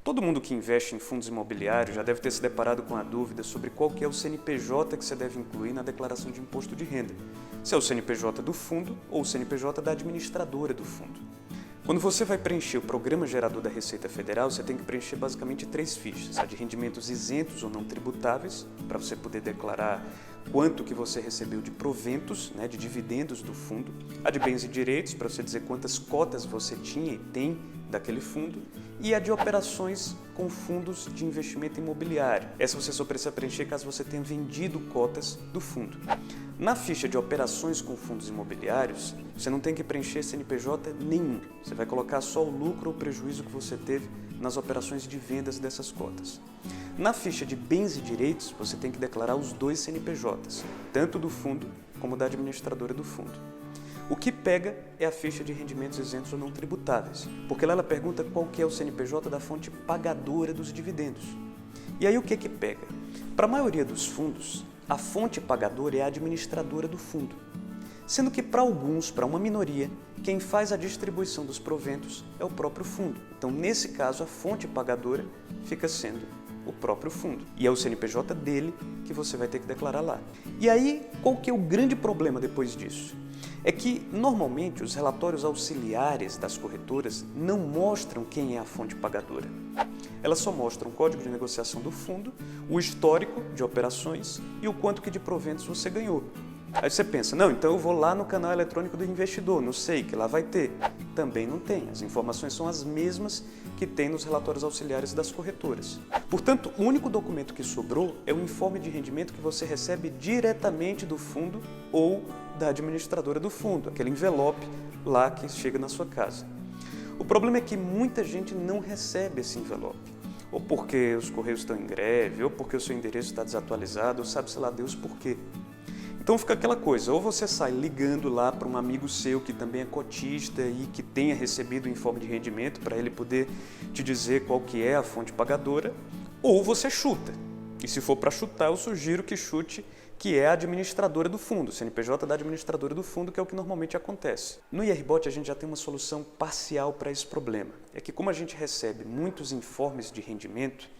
Todo mundo que investe em fundos imobiliários já deve ter se deparado com a dúvida sobre qual que é o CNPJ que você deve incluir na declaração de imposto de renda. Se é o CNPJ do fundo ou o CNPJ da administradora do fundo. Quando você vai preencher o Programa Gerador da Receita Federal, você tem que preencher basicamente 3 fichas. A de rendimentos isentos ou não tributáveis, para você poder declarar quanto que você recebeu de proventos, de dividendos do fundo. A de bens e direitos, para você dizer quantas cotas você tinha e tem daquele fundo. E a de operações com fundos de investimento imobiliário. Essa você só precisa preencher caso você tenha vendido cotas do fundo. Na ficha de operações com fundos imobiliários, você não tem que preencher CNPJ nenhum. Você vai colocar só o lucro ou prejuízo que você teve nas operações de vendas dessas cotas. Na ficha de bens e direitos, você tem que declarar os 2 CNPJs, tanto do fundo como da administradora do fundo. O que pega é a ficha de rendimentos isentos ou não tributáveis, porque lá ela pergunta qual que é o CNPJ da fonte pagadora dos dividendos. E aí o que pega? Para a maioria dos fundos, a fonte pagadora é a administradora do fundo, sendo que para alguns, para uma minoria, quem faz a distribuição dos proventos é o próprio fundo. Então, nesse caso, a fonte pagadora fica sendo o próprio fundo. E é o CNPJ dele que você vai ter que declarar lá. E aí, qual que é o grande problema depois disso? É que, normalmente, os relatórios auxiliares das corretoras não mostram quem é a fonte pagadora. Elas só mostram o código de negociação do fundo, o histórico de operações e o quanto que de proventos você ganhou. Aí você pensa, não, então eu vou lá no canal eletrônico do investidor, não sei, que lá vai ter. Também não tem, as informações são as mesmas que tem nos relatórios auxiliares das corretoras. Portanto, o único documento que sobrou é o informe de rendimento que você recebe diretamente do fundo ou da administradora do fundo, aquele envelope lá que chega na sua casa. O problema é que muita gente não recebe esse envelope, ou porque os correios estão em greve, ou porque o seu endereço está desatualizado, ou sabe-se lá Deus por quê. Então fica aquela coisa, ou você sai ligando lá para um amigo seu que também é cotista e que tenha recebido o informe de rendimento para ele poder te dizer qual que é a fonte pagadora, ou você chuta. E se for para chutar, eu sugiro que chute que é a administradora do fundo, o CNPJ da administradora do fundo, que é o que normalmente acontece. No IRBOT a gente já tem uma solução parcial para esse problema. É que como a gente recebe muitos informes de rendimento,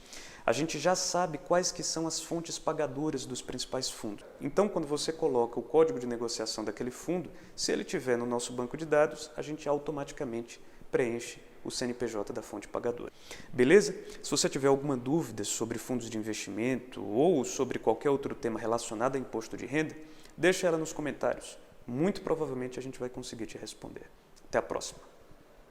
a gente já sabe quais que são as fontes pagadoras dos principais fundos. Então, quando você coloca o código de negociação daquele fundo, se ele estiver no nosso banco de dados, a gente automaticamente preenche o CNPJ da fonte pagadora. Beleza? Se você tiver alguma dúvida sobre fundos de investimento ou sobre qualquer outro tema relacionado a imposto de renda, deixa ela nos comentários. Muito provavelmente a gente vai conseguir te responder. Até a próxima.